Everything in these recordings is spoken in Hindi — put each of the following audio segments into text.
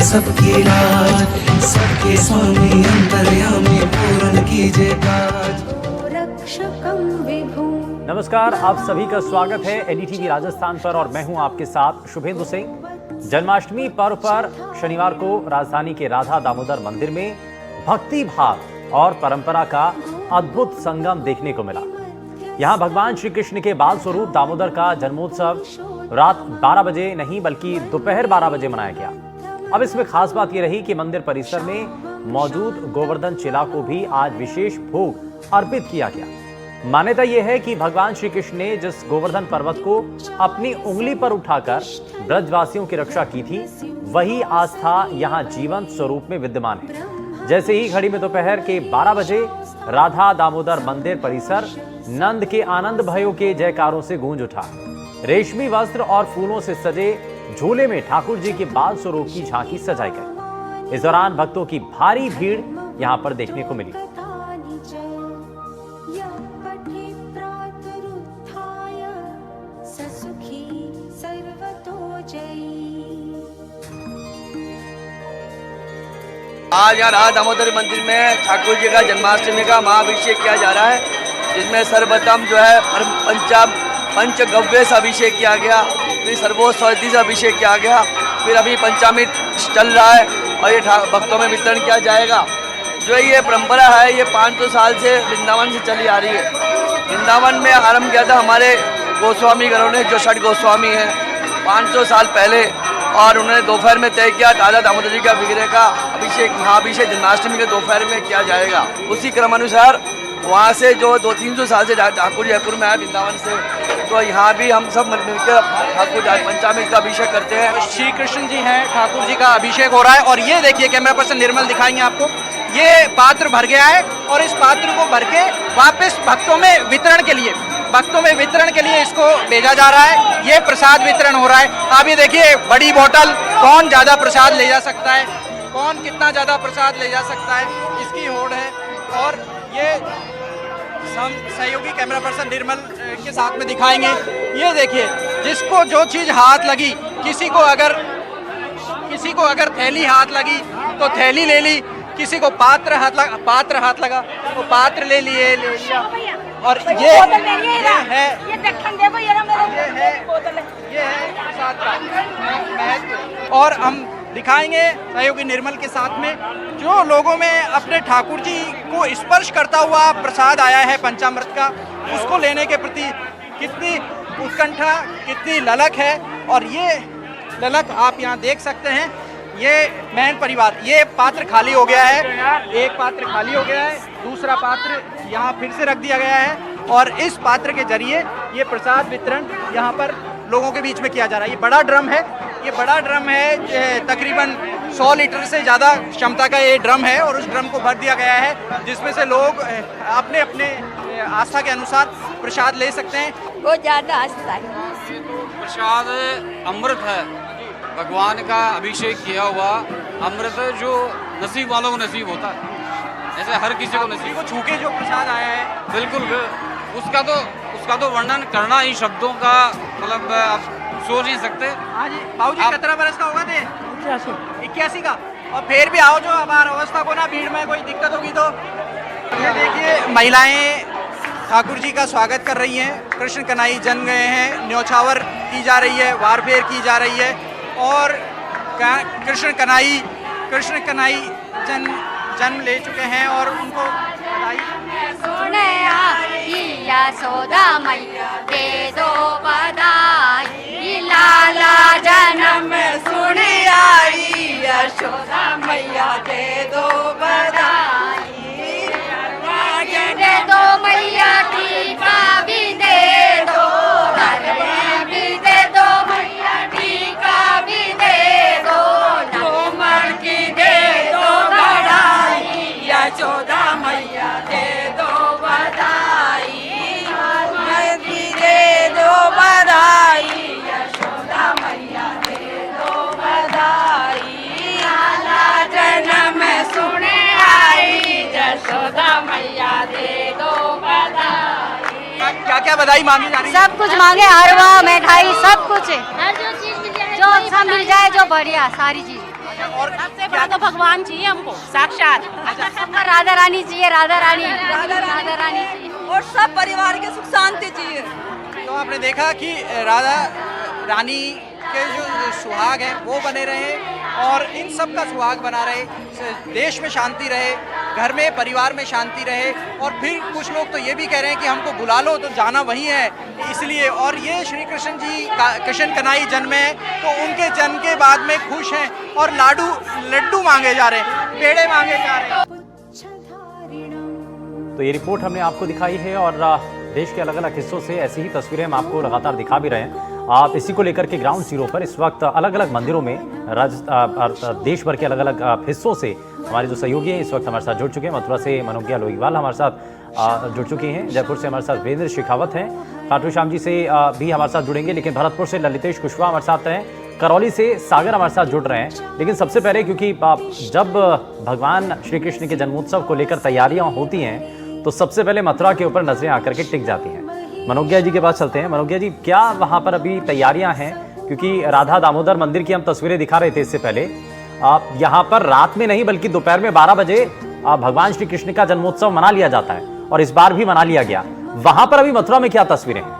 सबकी लाज, सबके स्वामी अंतर्यामी पूर्ण कीजिए काज। नमस्कार, आप सभी का स्वागत है एनडीटीवी राजस्थान पर और मैं हूं आपके साथ शुभेंदु सिंह। जन्माष्टमी पर्व पर शनिवार को राजधानी के राधा दामोदर मंदिर में भक्ति भाव और परंपरा का अद्भुत संगम देखने को मिला। यहां भगवान श्री कृष्ण के बाल स्वरूप दामोदर का जन्मोत्सव रात 12 बजे नहीं बल्कि दोपहर 12 बजे मनाया गया। अब इसमें खास बात यह रही कि मंदिर परिसर में मौजूद गोवर्धन चिला को भी आज विशेष भोग अर्पित किया गया। मान्यता यह है कि भगवान श्री कृष्ण ने जिस गोवर्धन पर्वत को अपनी उंगली पर उठाकर ब्रजवासियों की रक्षा की थी, वही आस्था यहां जीवंत स्वरूप में विद्यमान है। जैसे ही घड़ी में दोपहर के 12 बजे राधा दामोदर मंदिर परिसर नंद के आनंद भयों के जयकारों से गूंज उठा। रेशमी वस्त्र और फूलों से सजे झूले में ठाकुर जी के बाल स्वरूप की झांकी सजाई गई। इस दौरान भक्तों की भारी भीड़ यहां पर देखने को मिली। आज यहाँ राधा दामोदर मंदिर में ठाकुर जी का जन्माष्टमी का महाअभिषेक किया जा रहा है, जिसमें सर्वप्रथम जो है पंचगव्य से अभिषेक किया गया, फिर सर्वोत्सव से अभिषेक किया गया, फिर अभी पंचामृत चल रहा है और ये भक्तों में वितरण किया जाएगा। जो ये परंपरा है ये 500 साल से वृंदावन से चली आ रही है। वृंदावन में आरंभ किया था हमारे गोस्वामी घरों ने, जो 6 गोस्वामी हैं 500 साल पहले, और उन्होंने दोपहर में तय किया राधा दामोदर जी का विग्रह का अभिषेक महाअभिषेक जन्माष्टमी के दोपहर में किया जाएगा। उसी क्रमानुसार वहाँ से जो 200-300 साल से ठाकुर जयपुर में आए वृंदावन से, तो यहाँ भी हम सब मिलकर ठाकुर पंचामृत का अभिषेक करते हैं। श्री कृष्ण जी हैं, ठाकुर जी का अभिषेक हो रहा है और ये देखिए कैमरा पर्सन निर्मल दिखाएंगे आपको, ये पात्र भर गया है और इस पात्र को भर के वापस भक्तों में वितरण के लिए इसको भेजा जा रहा है। ये प्रसाद वितरण हो रहा है। आप ये देखिए बड़ी बोतल, कौन ज़्यादा प्रसाद ले जा सकता है, कौन कितना ज़्यादा प्रसाद ले जा सकता है, इसकी होड़ है। और ये सहयोगी कैमरा पर्सन निर्मल के साथ में दिखाएंगे। ये देखिए जिसको जो चीज़ हाथ लगी, किसी को अगर थैली हाथ लगी तो थैली ले ली, किसी को पात्र हाथ लगा तो पात्र ले लिया। और ये है प्रसाद का महत्व। और हम दिखाएंगे सहयोगी निर्मल के साथ में जो लोगों में अपने ठाकुर जी को स्पर्श करता हुआ प्रसाद आया है पंचामृत का, उसको लेने के प्रति कितनी उत्कंठा, कितनी ललक है। और ये ललक आप यहाँ देख सकते हैं। ये मैन परिवार, ये पात्र खाली हो गया है, एक पात्र खाली हो गया है, दूसरा पात्र यहाँ फिर से रख दिया गया है और इस पात्र के जरिए ये प्रसाद वितरण यहाँ पर लोगों के बीच में किया जा रहा है। ये बड़ा ड्रम है, तकरीबन 100 लीटर से ज़्यादा क्षमता का ये ड्रम है और उस ड्रम को भर दिया गया है, जिसमें से लोग अपने अपने आस्था के अनुसार प्रसाद ले सकते हैं। वो ज़्यादा आस्था है। प्रसाद अमृत है, भगवान का अभिषेक किया हुआ अमृत जो नसीब वालों को नसीब होता है, ऐसे हर किसी को नसीब को छू के जो प्रसाद आया है, बिल्कुल उसका तो वर्णन करना ही शब्दों का मतलब आप सोच नहीं सकते। हाँ जी, बाबू जी कितना बरस का होगा थे? 81 का। और फिर भी आओ जो हमारी अवस्था को ना भीड़ में कोई दिक्कत होगी तो। ये देखिए महिलाएं ठाकुर जी का स्वागत कर रही हैं, कृष्ण कन्हई जन्म गए हैं, न्योछावर की जा रही है, वारफेर की जा रही है और कृष्ण कन्हई जन्म ले चुके हैं और उनको बधाई। यशोदा मैया दे दो बधाई, लाला जन्म सुन आई, यशोदा मैया दे दो बधाई, दे दो मैया टीका भी दे दो, भी दे दो मैया टीका भी दे दो, झूमर की दे दो बधाई, यशोदा मैया दे दो बधाई, दे दो बधाई, यशोदा मैया दे दो बधाई, लाला जन्म सुन आई, यशोदा मैया दे दो बधाई। क्या क्या बधाई मांगी जा रही है? सब कुछ मांगे, हलवा मिठाई सब कुछ है, जो सब मिल जाए, जो बढ़िया सारी चीज। और सबसे बड़ा तो भगवान चाहिए हमको साक्षात। हमको राधा रानी चाहिए, राधा रानी चाहिए और सब परिवार के सुख शांति चाहिए। तो आपने देखा कि राधा रानी के जो सुहाग हैं वो बने रहे और इन सब का सुहाग बना रहे, देश में शांति रहे, घर में परिवार में शांति रहे। और फिर कुछ लोग तो ये भी कह रहे हैं कि हमको बुला लो तो जाना वहीं है, इसलिए। और ये श्री कृष्ण जी कृष्ण कन्हैया जन्मे हैं तो उनके जन्म के बाद में खुश हैं और लड्डू मांगे जा रहे हैं, पेड़े मांगे जा रहे हैं। तो ये रिपोर्ट हमने आपको दिखाई है और देश के अलग अलग हिस्सों से ऐसी ही तस्वीरें हम आपको लगातार दिखा भी रहे हैं। आप इसी को लेकर के ग्राउंड जीरो पर इस वक्त अलग अलग मंदिरों में देश भर के अलग अलग हिस्सों से हमारे जो सहयोगी हैं इस वक्त हमारे साथ जुड़ चुके हैं। मथुरा से मनोज्ञा लोहीवाल हमारे साथ जुड़ चुकी हैं, जयपुर से हमारे साथ वीरेंद्र शेखावत हैं, खाटू श्याम जी से भी हमारे साथ जुड़ेंगे, लेकिन भरतपुर से ललितेश कुशवाहा हमारे साथ हैं, करौली से सागर हमारे साथ जुड़ रहे हैं। लेकिन सबसे पहले क्योंकि जब भगवान श्री कृष्ण के जन्मोत्सव को लेकर तैयारियां होती हैं तो सबसे पहले मथुरा के ऊपर नजरें आकर के टिक जाती हैं। मनोज्ञा जी के पास चलते हैं। मनोज्ञा जी, क्या वहां पर अभी तैयारियां हैं? क्योंकि राधा दामोदर मंदिर की हम तस्वीरें दिखा रहे थे इससे पहले, आप यहाँ पर रात में नहीं बल्कि दोपहर में 12 बजे भगवान श्री कृष्ण का जन्मोत्सव मना लिया जाता है और इस बार भी मना लिया गया। वहां पर अभी मथुरा में क्या तस्वीरें हैं?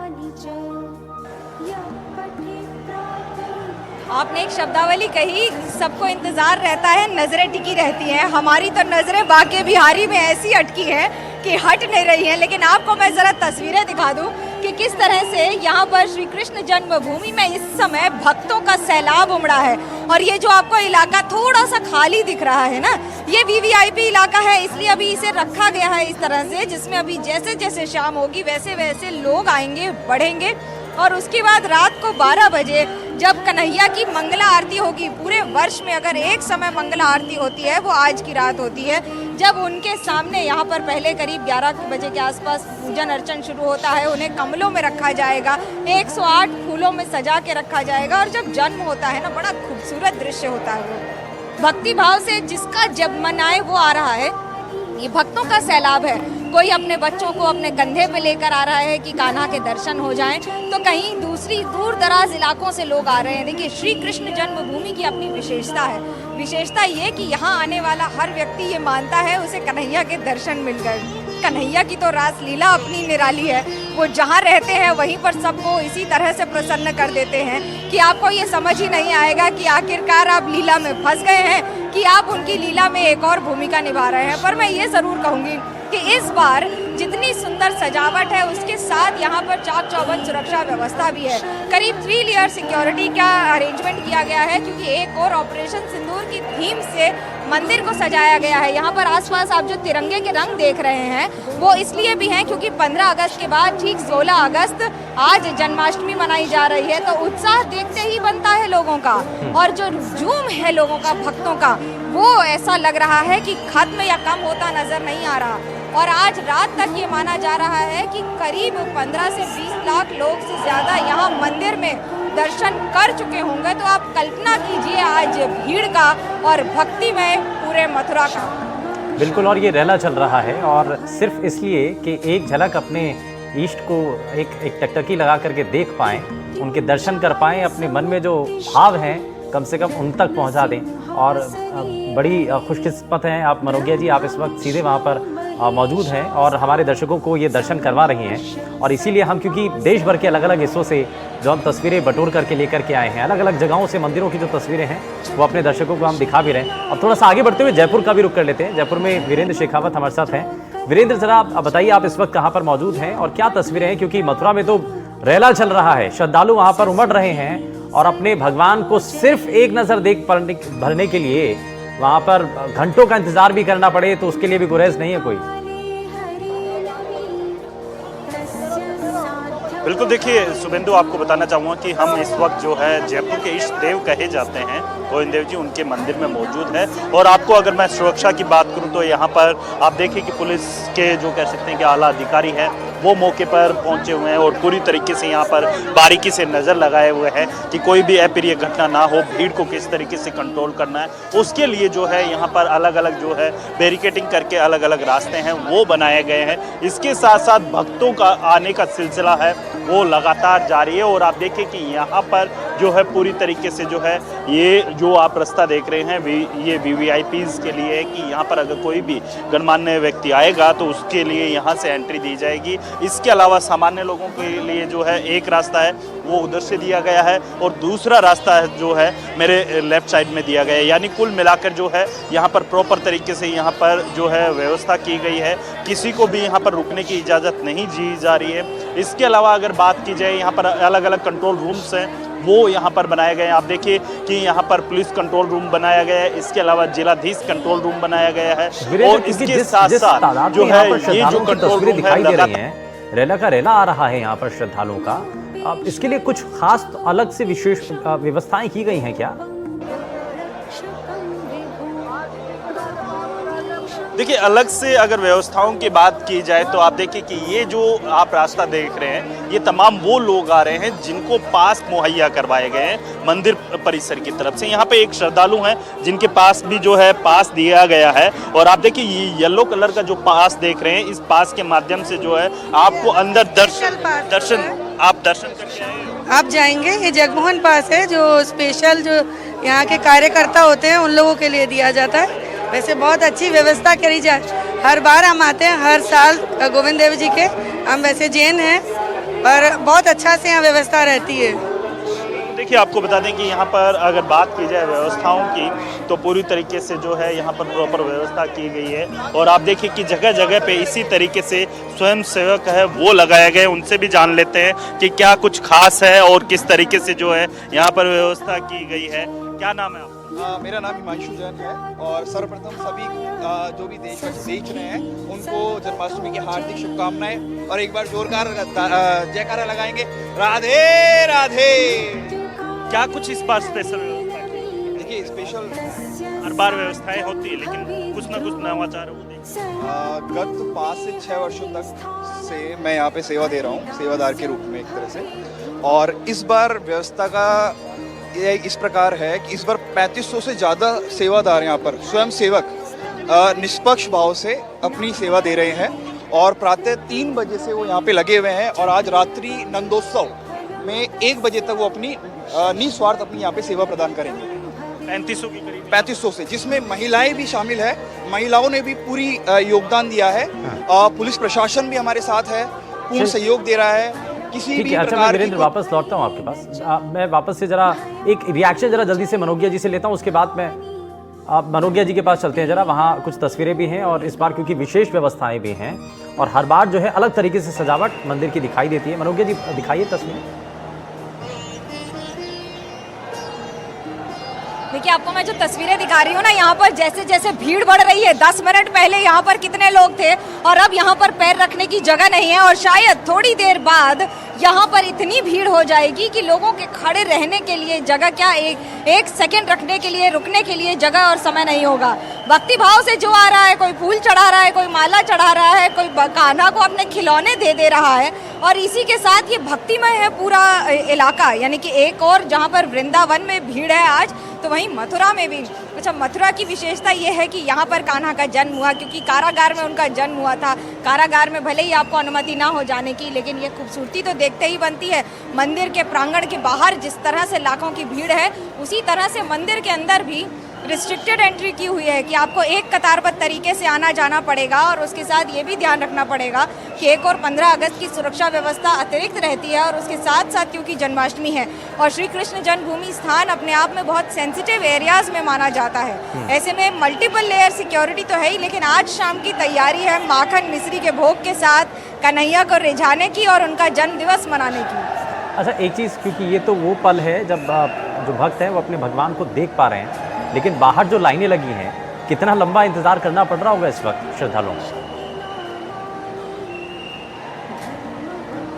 आपने एक शब्दावली कही, सबको इंतजार रहता है, नजरें टिकी रहती हैं। हमारी तो नजरें बांके बिहारी में ऐसी अटकी हैं कि हट नहीं रही हैं। लेकिन आपको मैं जरा तस्वीरें दिखा दूं कि किस तरह से यहाँ पर श्री कृष्ण जन्मभूमि में इस समय भक्तों का सैलाब उमड़ा है। और ये जो आपको इलाका थोड़ा सा खाली दिख रहा है ना, ये वीवीआईपी इलाका है, इसलिए अभी इसे रखा गया है इस तरह से, जिसमें अभी जैसे जैसे शाम होगी वैसे वैसे लोग आएंगे, बढ़ेंगे। और उसके बाद रात को 12 बजे जब कन्हैया की मंगला आरती होगी, पूरे वर्ष में अगर एक समय मंगला आरती होती है वो आज की रात होती है, जब उनके सामने यहाँ पर पहले करीब 11 बजे के आसपास पूजन अर्चन शुरू होता है। उन्हें कमलों में रखा जाएगा, 108 फूलों में सजा के रखा जाएगा। और जब जन्म होता है ना, बड़ा खूबसूरत दृश्य होता है वो। भक्ति भाव से जिसका जब मन आए वो आ रहा है। ये भक्तों का सैलाब है। कोई अपने बच्चों को अपने कंधे पे लेकर आ रहा है कि कान्हा के दर्शन हो जाएं, तो कहीं दूर दराज इलाकों से लोग आ रहे हैं। देखिए, श्री कृष्ण जन्मभूमि की अपनी विशेषता है। विशेषता ये कि यहाँ आने वाला हर व्यक्ति ये मानता है उसे कन्हैया के दर्शन मिल गए। कन्हैया की तो रासलीला अपनी निराली है। वो जहाँ रहते हैं वहीं पर सबको इसी तरह से प्रसन्न कर देते हैं कि आपको ये समझ ही नहीं आएगा कि आखिरकार आप लीला में फंस गए हैं कि आप उनकी लीला में एक और भूमिका निभा रहे हैं। पर मैं ये ज़रूर कहूँगी कि इस बार जितनी सुंदर सजावट है उसके साथ यहाँ पर चाक चौबंद सुरक्षा व्यवस्था भी है। करीब 3 लेयर सिक्योरिटी का अरेंजमेंट किया गया है, क्योंकि एक और ऑपरेशन सिंदूर की थीम से मंदिर को सजाया गया है। यहाँ पर आसपास आप जो तिरंगे के रंग देख रहे हैं वो इसलिए भी हैं क्योंकि 15 अगस्त के बाद ठीक 16 अगस्त आज जन्माष्टमी मनाई जा रही है, तो उत्साह देखते ही बनता है लोगों का। और जो जूम है लोगों का, भक्तों का, वो ऐसा लग रहा है कि खत्म या कम होता नजर नहीं आ रहा। और आज रात तक ये माना जा रहा है कि करीब 15 से 20 लाख लोग से ज़्यादा यहाँ मंदिर में दर्शन कर चुके होंगे। तो आप कल्पना कीजिए आज भीड़ का और भक्ति में पूरे मथुरा का। बिल्कुल, और ये रैला चल रहा है और सिर्फ इसलिए कि एक झलक अपने इष्ट को एक टकटकी लगा करके देख पाएँ, उनके दर्शन कर पाएँ, अपने मन में जो भाव हैं कम से कम उन तक पहुंचा दें। और बड़ी खुशकिस्मत हैं आप मनोज्ञा जी, आप इस वक्त सीधे वहां पर मौजूद हैं और हमारे दर्शकों को ये दर्शन करवा रही हैं। और इसीलिए हम, क्योंकि देश भर के अलग अलग हिस्सों से जो हम तस्वीरें बटोर करके लेकर के आए हैं, अलग अलग जगहों से मंदिरों की जो तस्वीरें हैं वो अपने दर्शकों को हम दिखा भी रहे हैं। अब थोड़ा सा आगे बढ़ते हुए जयपुर का भी रुख कर लेते हैं। जयपुर में वीरेंद्र शेखावत हमारे साथ हैं। वीरेंद्र, जरा आप बताइए, आप इस वक्त कहाँ पर मौजूद हैं और क्या तस्वीरें हैं? क्योंकि मथुरा में तो रैला चल रहा है, श्रद्धालु वहाँ पर उमड़ रहे हैं और अपने भगवान को सिर्फ एक नज़र देख भरने के लिए वहाँ पर घंटों का इंतजार भी करना पड़े तो उसके लिए भी गुरेज नहीं है कोई। बिल्कुल, देखिए शुभेंदु, आपको बताना चाहूँगा कि हम इस वक्त जो है जयपुर के इष्ट देव कहे जाते हैं गोविंद देव जी, उनके मंदिर में मौजूद है। और आपको अगर मैं सुरक्षा की बात करूं तो यहाँ पर आप देखिए कि पुलिस के जो कह सकते हैं कि आला अधिकारी हैं वो मौके पर पहुंचे हुए हैं और पूरी तरीके से यहाँ पर बारीकी से नज़र लगाए हुए हैं कि कोई भी अप्रिय घटना ना हो, भीड़ को किस तरीके से कंट्रोल करना है उसके लिए जो है यहाँ पर अलग अलग जो है बैरिकेडिंग करके अलग अलग रास्ते हैं वो बनाए गए हैं। इसके साथ साथ भक्तों का आने का सिलसिला है वो लगातार जारी है। और आप देखिए कि यहाँ पर जो है पूरी तरीके से जो है ये जो आप रास्ता देख रहे हैं ये VVIPs के लिए है कि यहाँ पर अगर कोई भी गणमान्य व्यक्ति आएगा तो उसके लिए यहाँ से एंट्री दी जाएगी। इसके अलावा सामान्य लोगों के लिए जो है एक रास्ता है वो उधर से दिया गया है और दूसरा रास्ता जो है मेरे लेफ्ट साइड में दिया गया है। यानी कुल मिलाकर जो है यहाँ पर प्रॉपर तरीके से यहाँ पर जो है व्यवस्था की गई है, किसी को भी यहाँ पर रुकने की इजाज़त नहीं दी जा रही है। इसके अलावा अगर बात की जाए यहाँ पर अलग अलग कंट्रोल रूम्स हैं वो यहाँ पर बनाए गए हैं। आप देखिए कि यहाँ पर पुलिस कंट्रोल रूम बनाया गया है, इसके अलावा जिलाधीश कंट्रोल रूम बनाया गया है और इसके साथ साथ जो है ये जो कंट्रोल रूम दिखाई दे रही हैं, रेला का रेला आ रहा है यहाँ पर श्रद्धालुओं का। अब इसके लिए कुछ खास अलग से विशेष व्यवस्थाएं की गई हैं क्या? देखिए अलग से अगर व्यवस्थाओं की बात की जाए तो आप देखिए कि ये जो आप रास्ता देख रहे हैं ये तमाम वो लोग आ रहे हैं जिनको पास मुहैया करवाए गए हैं मंदिर परिसर की तरफ से। यहाँ पे एक श्रद्धालु हैं जिनके पास भी जो है पास दिया गया है और आप देखिए ये येलो कलर का जो पास देख रहे हैं, इस पास के माध्यम से जो है आपको अंदर दर्शन करके आप जाएंगे। ये जगमोहन पास है जो स्पेशल जो यहाँ के कार्यकर्ता होते हैं उन लोगों के लिए दिया जाता है। वैसे बहुत अच्छी व्यवस्था करी जाए, हर बार हम आते हैं, हर साल गोविंद देव जी के। हम वैसे जैन हैं पर बहुत अच्छा से यहाँ व्यवस्था रहती है। देखिए आपको बता दें कि यहाँ पर अगर बात की जाए व्यवस्थाओं की तो पूरी तरीके से जो है यहाँ पर प्रॉपर व्यवस्था की गई है और आप देखिए कि जगह जगह पे इसी तरीके से स्वयं सेवक है वो लगाए गए। उनसे भी जान लेते हैं कि क्या कुछ खास है और किस तरीके से जो है यहाँ पर व्यवस्था की गई है। क्या नाम है आपका? मेरा नाम हिमांशु जैन है और सर्वप्रथम सभी जो भी देशवासी देख रहे हैं उनको जन्माष्टमी की हार्दिक शुभकामनाएं और एक बार जोरदार जयकारा लगाएंगे, राधे राधे। क्या कुछ इस बार स्पेशल व्यवस्था की? देखिए स्पेशल हर बार व्यवस्थाएं होती है लेकिन कुछ ना कुछ नवाचार गत 5 से 6 वर्षों तक से मैं यहाँ पे सेवा दे रहा हूँ, सेवादार के रूप में एक तरह से। और इस बार व्यवस्था का ये इस प्रकार है कि इस बार 3500 से ज़्यादा सेवादार यहाँ पर स्वयं सेवक निष्पक्ष भाव से अपनी सेवा दे रहे हैं और प्रातः 3 बजे से वो यहाँ पे लगे हुए हैं और आज रात्रि नंदोत्सव में 1 बजे तक वो अपनी निस्वार्थ अपनी यहाँ पे सेवा प्रदान करेंगे। 3500 की करीब 3500 से, जिसमें महिलाएं भी शामिल है। महिलाओं ने भी पूरी योगदान दिया है। पुलिस प्रशासन भी हमारे साथ है, पूर्ण सहयोग दे रहा है। किसी भी अच्छा, मैं वीरेंद्र वापस लौटता हूँ आपके पास। मैं वापस से जरा एक रिएक्शन जरा जल्दी से मनोज्ञा जी से लेता हूँ, उसके बाद मैं आप मनोज्ञा जी के पास चलते हैं। जरा वहाँ कुछ तस्वीरें भी हैं और इस बार क्योंकि विशेष व्यवस्थाएं भी हैं और हर बार जो है अलग तरीके से सजावट मंदिर की दिखाई देती है। मनोज्ञा जी दिखाइए तस्वीर। देखिए आपको मैं जो तस्वीरें दिखा रही हूँ ना, यहाँ पर जैसे जैसे भीड़ बढ़ रही है, 10 मिनट पहले यहाँ पर कितने लोग थे और अब यहाँ पर पैर रखने की जगह नहीं है और शायद थोड़ी देर बाद यहाँ पर इतनी भीड़ हो जाएगी कि लोगों के खड़े रहने के लिए जगह क्या, एक सेकंड रखने के लिए, रुकने के लिए जगह और समय नहीं होगा। भक्ति भाव से जो आ रहा है, कोई फूल चढ़ा रहा है, कोई माला चढ़ा रहा है, कोई कान्हा को अपने खिलौने दे रहा है और इसी के साथ ये भक्तिमय है पूरा इलाका। यानी कि एक और जहाँ पर वृंदावन में भीड़ है आज, तो वहीं मथुरा में भी। अच्छा, मथुरा की विशेषता ये है कि यहाँ पर कान्हा का जन्म हुआ क्योंकि कारागार में उनका जन्म हुआ था। कारागार में भले ही आपको अनुमति ना हो जाने की, लेकिन ये खूबसूरती तो देखते ही बनती है। मंदिर के प्रांगण के बाहर जिस तरह से लाखों की भीड़ है, उसी तरह से मंदिर के अंदर भी रिस्ट्रिक्टेड एंट्री की हुई है कि आपको एक कतारबद्ध तरीके से आना जाना पड़ेगा और उसके साथ ये भी ध्यान रखना पड़ेगा कि 1 और 15 अगस्त की सुरक्षा व्यवस्था अतिरिक्त रहती है और उसके साथ साथ क्योंकि जन्माष्टमी है और श्री कृष्ण जन्मभूमि स्थान अपने आप में बहुत सेंसिटिव एरियाज में माना जाता है। ऐसे में मल्टीपल लेयर सिक्योरिटी तो है ही, लेकिन आज शाम की तैयारी है माखन मिश्री के भोग के साथ कन्हैया को रिझाने की और उनका जन्म दिवस मनाने की। अच्छा, एक चीज़, क्योंकि ये तो वो पल है जब जो भक्त हैं वो अपने भगवान को देख पा रहे हैं, लेकिन बाहर जो लाइनें लगी हैं, कितना लंबा इंतजार करना पड़ रहा होगा इस वक्त श्रद्धालुओं को?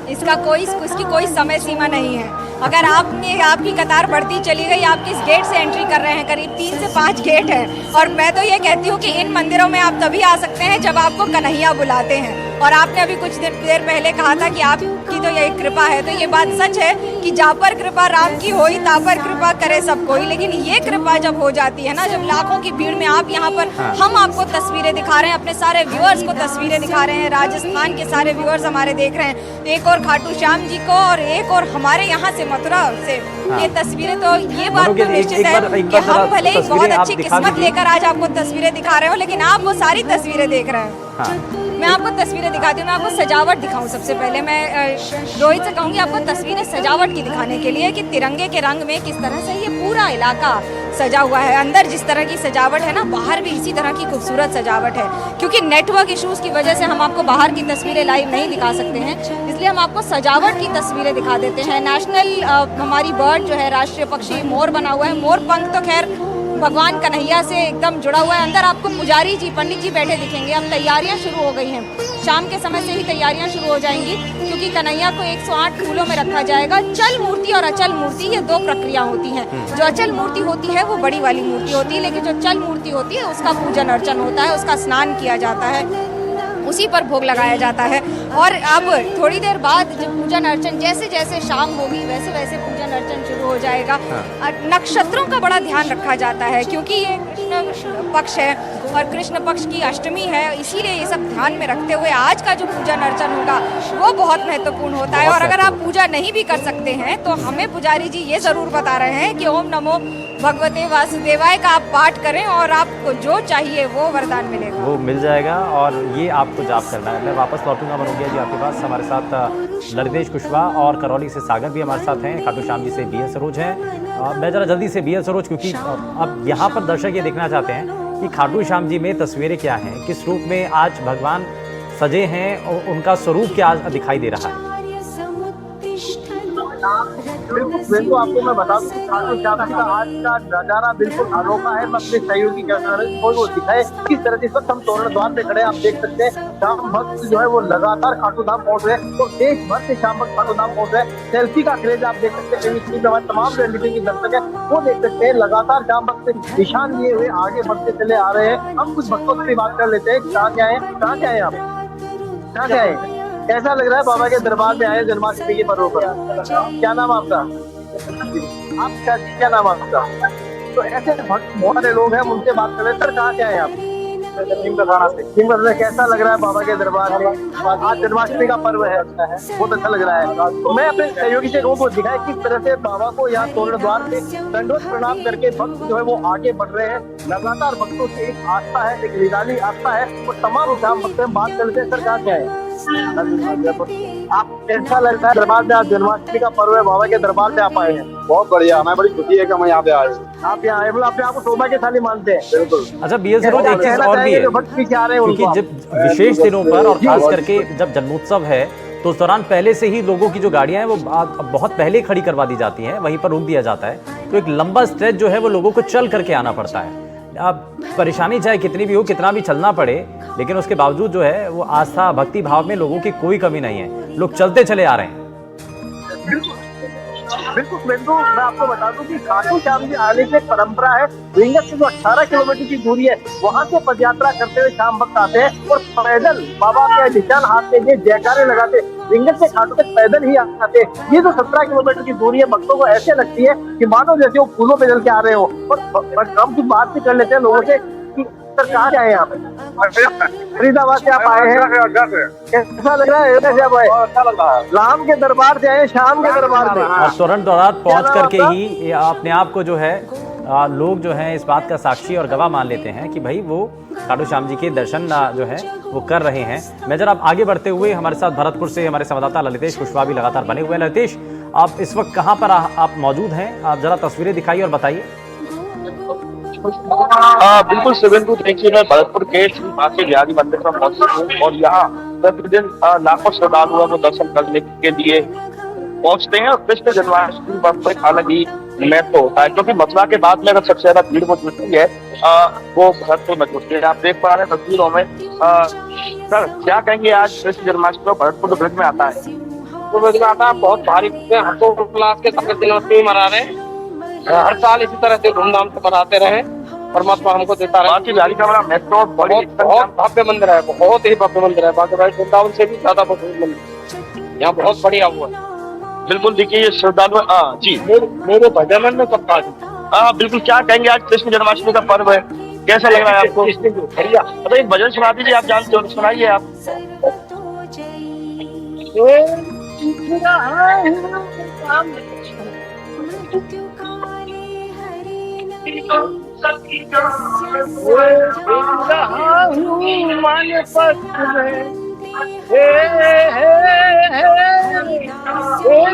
इसकी कोई समय सीमा नहीं है। अगर आपकी कतार बढ़ती चली गई, आप किस गेट से एंट्री कर रहे हैं, करीब 3 से 5 गेट है और मैं तो ये कहती हूँ कि इन मंदिरों में आप तभी आ सकते हैं जब आपको कन्हैया बुलाते हैं। और आपने अभी कुछ देर पहले कहा था कि आपकी तो यही कृपा है, तो ये बात सच है कि जा पर कृपा राम की होई ता पर कृपा करे सब कोई। लेकिन ये कृपा जब हो जाती है ना, जब लाखों की भीड़ में आप यहाँ पर, हम आपको तस्वीरें दिखा रहे हैं, अपने सारे व्यूअर्स को तस्वीरें दिखा रहे हैं, राजस्थान के सारे व्यूअर्स हमारे देख रहे हैं, एक और खाटू श्याम जी को और एक और हमारे यहाँ से मथुरा से ये तस्वीरें, तो ये बात तो निश्चित है कि हम भले ही बहुत अच्छी किस्मत लेकर आज आपको तस्वीरें दिखा रहे हो, लेकिन आप वो सारी तस्वीरें देख रहे हैं। मैं आपको तस्वीरें दिखाती हूँ, मैं आपको सजावट दिखाऊं। सबसे पहले मैं रोहित से कहूँगी आपको तस्वीरें सजावट की दिखाने के लिए कि तिरंगे के रंग में किस तरह से ये पूरा इलाका सजा हुआ है। अंदर जिस तरह की सजावट है ना, बाहर भी इसी तरह की खूबसूरत सजावट है। क्योंकि नेटवर्क इश्यूज़ की वजह से हम आपको बाहर की तस्वीरें लाइव नहीं दिखा सकते हैं, इसलिए हम आपको सजावट की तस्वीरें दिखा देते हैं। नेशनल हमारी बर्ड जो है, राष्ट्रीय पक्षी मोर बना हुआ है। मोर पंख तो खैर भगवान कन्हैया से एकदम जुड़ा हुआ है। अंदर आपको पुजारी जी, पंडित जी बैठे दिखेंगे। अब तैयारियां शुरू हो गई हैं, शाम के समय से ही तैयारियां शुरू हो जाएंगी, क्योंकि कन्हैया को 108 फूलों में रखा जाएगा। चल मूर्ति और अचल मूर्ति, ये दो प्रक्रिया होती हैं। जो अचल मूर्ति होती है वो बड़ी वाली मूर्ति होती है, लेकिन जो चल मूर्ति होती है उसका पूजन अर्चन होता है, उसका स्नान किया जाता है, उसी पर भोग लगाया जाता है। और अब थोड़ी देर बाद जब पूजन अर्चन, जैसे जैसे शाम होगी वैसे वैसे पूजन अर्चन शुरू हो जाएगा। नक्षत्रों का बड़ा ध्यान रखा जाता है, क्योंकि ये कृष्ण पक्ष है और कृष्ण पक्ष की अष्टमी है, इसीलिए ये सब ध्यान में रखते हुए आज का जो पूजन अर्चन होगा वो बहुत महत्वपूर्ण होता है। और अगर आप पूजा नहीं भी कर सकते हैं तो हमें पुजारी जी ये ज़रूर बता रहे हैं कि ओम नमो भगवते वासुदेवाय का आप पाठ करें और आपको जो चाहिए वो वरदान मिलेगा, वो मिल जाएगा। और ये आपको जाप करना है। मैं वापस लौटूंगा मनोजिया जी आपके पास। हमारे साथ ललितेश कुशवाहा और करौली से सागर भी हमारे साथ हैं, खाटू श्याम जी से BL सरोज हैं। मैं ज़रा जल्दी से BL सरोज, क्योंकि अब यहाँ पर दर्शक ये देखना चाहते हैं कि खाटू श्याम जी में तस्वीरें क्या हैं, किस रूप में आज भगवान सजे हैं और उनका स्वरूप क्या दिखाई दे रहा है। बिल्कुल आपको मैं बता दूं कि खाटू श्याम जी का आज का नजारा बिल्कुल अनोखा है। मैं अपने सहयोगी को दिखाए किस तरह से इस वक्त हम तोरण द्वार पे खड़े हैं। आप देख सकते हैं श्याम भक्त जो है वो लगातार खाटू धाम पहुंच रहे हैं, तो देश भर से श्याम भक्त खाटू धाम पहुंच रहे हैं। सेल्फी का क्रेज आप देख सकते हैं, तमाम रियलिटी के दर्शक है वो देख सकते हैं, लगातार श्याम भक्त से निशान लिए हुए आगे बढ़ते चले आ रहे हैं। हम कुछ भक्तों से बात कर लेते हैं। कहाँ क्या है, कहाँ क्या है आप, कहाँ क्या है, कैसा लग रहा है बाबा के दरबार में आए जन्माष्टमी के पर्व पर? क्या नाम आपका? आपका क्या नाम आपका? तो ऐसे भक्त बहुत सारे लोग हैं, उनसे बात कर रहे हैं। सर कहाँ क्या है आप? से। कैसा लग रहा है बाबा के दरबार में? आज जन्माष्टमी का पर्व है, बहुत अच्छा लग रहा है। तो मैं अपने सहयोगी से को दिखाए किस तरह से बाबा को यहाँ तोरण द्वार पे दंडवत प्रणाम करके भक्त जो है वो आगे बढ़ रहे हैं। लगातार भक्तों से एक आस्था है, एक निराली आस्था है, और तमाम श्याम भक्त बात कर लेते हैं। सर कहाँ क्या है, आप कैसा लगता है दरबार में? आज जन्माष्टमी का पर्व है, बाबा के दरबार में आप आए हैं। बहुत बढ़िया, मैं बड़ी खुशी है कि मैं यहाँ पे आए। आप यहाँ आए, अपने आप को सौभाग्यशाली मानते हैं? बिल्कुल। अच्छा BL सरोज, एक चीज और भी है, क्योंकि जब विशेष दिनों पर और खास करके जब जन्मोत्सव है तो उस दौरान पहले से ही लोगों की जो गाड़ियां हैं वो बहुत पहले खड़ी करवा दी जाती हैं, वहीं पर रोक दिया जाता है। तो एक लंबा स्ट्रेच जो है वो लोगों को चल करके आना पड़ता है। अब परेशानी चाहे कितनी भी हो, कितना भी चलना पड़े, लेकिन उसके बावजूद जो है वो आस्था भक्ति भाव में लोगों की कोई कमी नहीं है, लोग चलते चले आ रहे हैं। बिल्कुल मैं आपको बता दूं कि खाटू श्याम जी आने की एक परंपरा है। विंगत से जो 18 किलोमीटर की दूरी है वहां से पदयात्रा करते हुए श्याम भक्त आते हैं और पैदल बाबा के निशान हाथ में जयकारे लगाते विंगत से खाटू तक पैदल ही आते हैं। ये जो 17 किलोमीटर की दूरी है भक्तों को ऐसे लगती है कि मानो जैसे वो फूलों पे चल के आ रहे हो। और हम कुछ बात भी कर लेते हैं लोगों से कि सर कहाँ से आए आप? फरीदाबाद से आप आए हैं, कैसा लग रहा है? आप आए राम के दरबार से आए, शाम के दरबार में, और तोरण द्वार पहुंच करके ही अपने आप को जो है लोग जो हैं इस बात का साक्षी और गवाह मान लेते हैं कि भाई वो खाटू श्याम जी के दर्शन जो है वो कर रहे हैं। मैं जरा आप आगे बढ़ते हुए, हमारे साथ भरतपुर से हमारे संवाददाता ललितेश कुशवाहा भी लगातार बने हुए हैं। ललितेश, आप इस वक्त कहाँ पर आप मौजूद हैं? आप जरा तस्वीरें दिखाइए और बताइए। बिल्कुल शुभेंदु, देखिए मैं भरतपुर के श्री बिहारी मंदिर पर पहुंचा हूँ और यहाँ प्रतिदिन लाखों श्रद्धालुओं को दर्शन करने के लिए पहुंचते हैं। और कृष्ण जन्माष्टमी पर अलग ही महत्व होता है, क्योंकि मथुरा के बाद में अगर सबसे ज्यादा भीड़ वो जुटती है वो भरतपुर में जुटती है। आप देख पा रहे हैं तस्वीरों में। सर क्या कहेंगे, आज कृष्ण जन्माष्टमी भरतपुर ब्रिज में आता है? बहुत भारी हर्षोल्लास के साथ जन्माष्टमी मना रहे हैं। हर साल इसी तरह से धूमधाम से मनाते रहे परमात्मा हमको देता रहे। बाकी बिहारी का बड़ा मेट्रो बहुत भव्य मंदिर है, बहुत ही भव्य मंदिर है। बाकी भाई वृंदावन से भी ज्यादा भव्य मंदिर यहाँ बहुत बढ़िया हुआ है। बिल्कुल। देखिए ये श्रद्धालु जी मेरे भजन में कब हाँ बिल्कुल। क्या कहेंगे, आज कृष्ण जन्माष्टमी का पर्व है, कैसा लग रहा है आपको? बढ़िया। मतलब एक भजन सुना दीजिए, आप जानते हो, सुनाइए आप।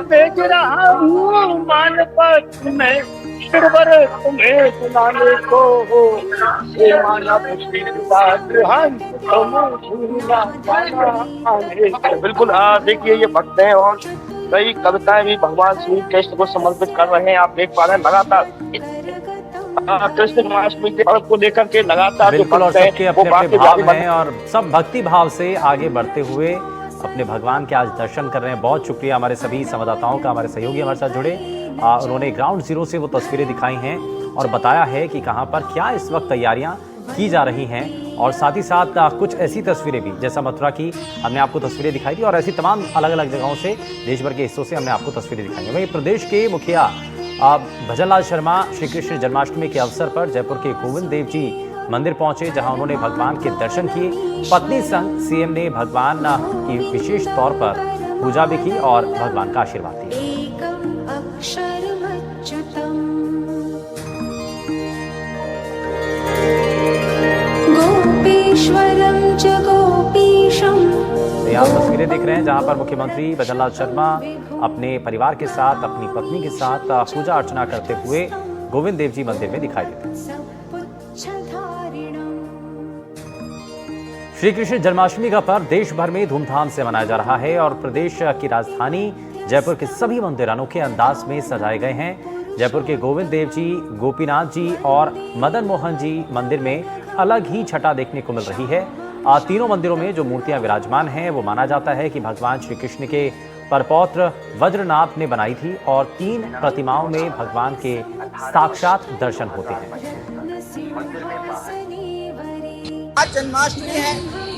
बेच रहा हूँ मान पथ में सिरवर तुम्हें सुनाने को माना बिल्कुल। देखिए ये भक्त हैं और कई कविताएं भी भगवान श्री कृष्ण को समर्पित कर रहे हैं। आप देख पा रहे हैं लगातार कृष्ण जन्माष्टमी के पर्व को लेकर के लगातार बिल्कुल। और सबके अपने अपने भाव हैं और सब भक्ति भाव से आगे बढ़ते हुए अपने भगवान के आज दर्शन कर रहे हैं। बहुत शुक्रिया हमारे सभी संवाददाताओं का, हमारे सहयोगी हमारे साथ जुड़े। उन्होंने ग्राउंड जीरो से वो तस्वीरें दिखाई हैं और बताया है कि कहां पर क्या इस वक्त तैयारियां की जा रही हैं और साथ ही साथ कुछ ऐसी तस्वीरें भी, जैसा मथुरा की हमने आपको तस्वीरें दिखाई थी और ऐसी तमाम अलग अलग जगहों से, देश भर के हिस्सों से हमने आपको तस्वीरें दिखाई हैं। वहीं प्रदेश के मुखिया भजनलाल शर्मा श्री कृष्ण जन्माष्टमी के अवसर पर जयपुर के गोविंद देव जी मंदिर पहुंचे, जहां उन्होंने भगवान के दर्शन किए। पत्नी संग सीएम ने भगवान की विशेष तौर पर पूजा भी की और भगवान का आशीर्वाद दिया। आप तस्वीरें देख रहे हैं जहां पर मुख्यमंत्री भजनलाल शर्मा अपने परिवार के साथ, अपनी पत्नी के साथ पूजा अर्चना करते हुए गोविंद देव जी मंदिर में दिखाई देते हैं। श्री कृष्ण जन्माष्टमी का पर्व देश भर में धूमधाम से मनाया जा रहा है और प्रदेश की राजधानी जयपुर के सभी मंदिर अनोखे अंदाज में सजाए गए हैं। जयपुर के गोविंद देव जी, गोपीनाथ जी और मदन मोहन जी मंदिर में अलग ही छटा देखने को मिल रही है। तीनों मंदिरों में जो मूर्तियां विराजमान हैं वो माना जाता है कि भगवान श्री कृष्ण के परपौत्र वज्रनाभ ने बनाई थी और 3 प्रतिमाओं में भगवान के साक्षात दर्शन होते हैं। आज जन्माष्टमी है,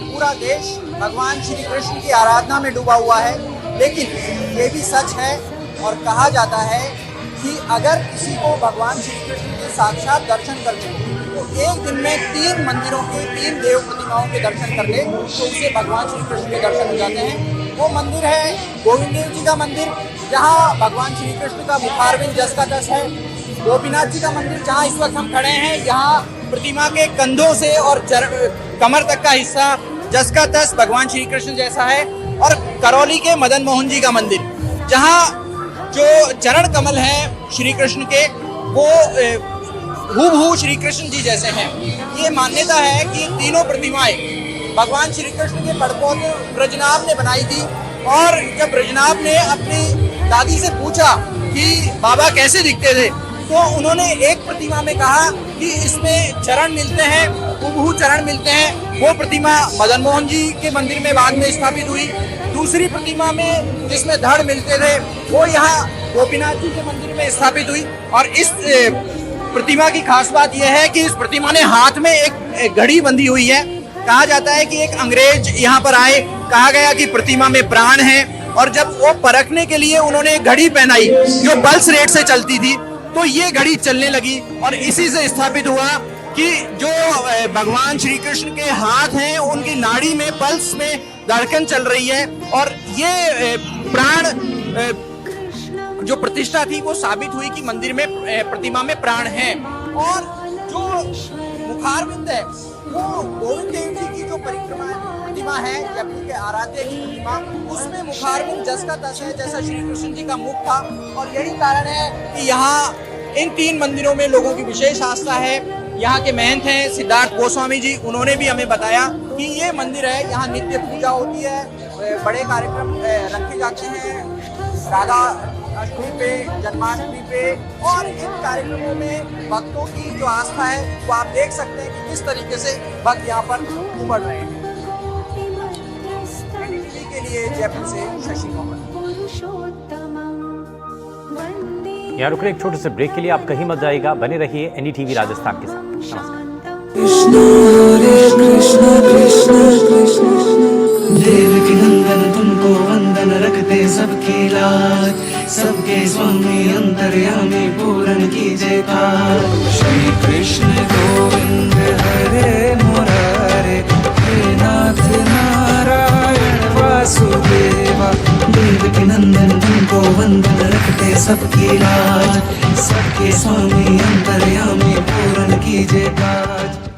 पूरा देश भगवान श्री कृष्ण की आराधना में डूबा हुआ है, लेकिन ये भी सच है और कहा जाता है कि अगर किसी को भगवान श्री कृष्ण के साक्षात दर्शन करने तो एक दिन में 3 मंदिरों के 3 देव प्रतिमाओं के दर्शन कर ले तो उसे भगवान श्री कृष्ण के दर्शन हो जाते हैं। वो मंदिर है गोविंद देव जी का मंदिर, जहाँ भगवान श्री कृष्ण का मुखारविंद जस का तस है। गोपीनाथ जी का मंदिर जहाँ इस वक्त हम खड़े हैं, यहाँ प्रतिमा के कंधों से और कमर तक का हिस्सा जस का तस भगवान श्री कृष्ण जैसा है। और करौली के मदन मोहन जी का मंदिर, जहाँ जो चरण कमल हैं श्री कृष्ण के, वो हूबहू श्री कृष्ण जी जैसे हैं। ये मान्यता है कि तीनों प्रतिमाएं भगवान श्री कृष्ण के परपौत्र ब्रजनाभ ने बनाई थी। और जब ब्रजनाभ ने अपनी दादी से पूछा कि बाबा कैसे दिखते थे, तो उन्होंने एक प्रतिमा में कहा कि इसमें चरण मिलते हैं, हूबहू चरण मिलते हैं। वो प्रतिमा मदन मोहन जी के मंदिर में बाद में स्थापित हुई। दूसरी प्रतिमा में जिसमें धड़ मिलते थे वो यहाँ गोपीनाथ जी के मंदिर में स्थापित हुई। और इस प्रतिमा की खास बात यह है कि इस प्रतिमा ने हाथ में एक घड़ी बंधी हुई है। कहा जाता है कि एक अंग्रेज यहाँ पर आए, कहा गया कि प्रतिमा में प्राण है, और जब वो परखने के लिए उन्होंने एक घड़ी पहनाई जो पल्स रेट से चलती थी, तो ये घड़ी चलने लगी और इसी से स्थापित हुआ कि जो भगवान श्री कृष्ण के हाथ हैं उनकी नाड़ी में, पल्स में धड़कन चल रही है। और ये प्राण जो प्रतिष्ठा थी वो साबित हुई कि मंदिर में प्रतिमा में प्राण है। और जो मुखारविंद है वो गोविंद देव जी की जो प्रतिमा है, जयपुर के आराध्य की प्रतिमा, उसमें मुखारविंद जस का तस है जैसा श्री कृष्ण जी का मुख था। और यही कारण है कि यहाँ इन 3 मंदिरों में लोगों की विशेष आस्था है। यहाँ के महंत हैं सिद्धार्थ गोस्वामी जी, उन्होंने भी हमें बताया कि ये मंदिर है, यहाँ नित्य पूजा होती है, बड़े कार्यक्रम रखे जाते हैं राधा अष्टमी पे, जन्माष्टमी पे। और इन कार्यक्रमों में भक्तों की जो आस्था है वो आप देख सकते हैं कि किस तरीके से भक्त यहाँ पर उमड़ रहे हैं। के लिए जयपुर से शशि मोहन। यहाँ रुक रहे एक छोटे से ब्रेक के लिए। आप कहीं मत जाइएगा, बने रहिए एनडीटीवी राजस्थान के साथ। नमस्कार। कृष्ण हरे कृष्ण कृष्ण कृष्ण देवकी नंदन तुमको वंदन रखते सबकी लाज, सबके स्वामी अंतर्यामी पूरन कीजिए काज। श्री कृष्ण गोविंद हरे मुरारे, हे नाथ नारायण वासुदेवा। देवकी नंदन तुमको वंदन रखते सबकी लाज, सबके स्वामी अंतर्यामी पूरन कीजिए काज।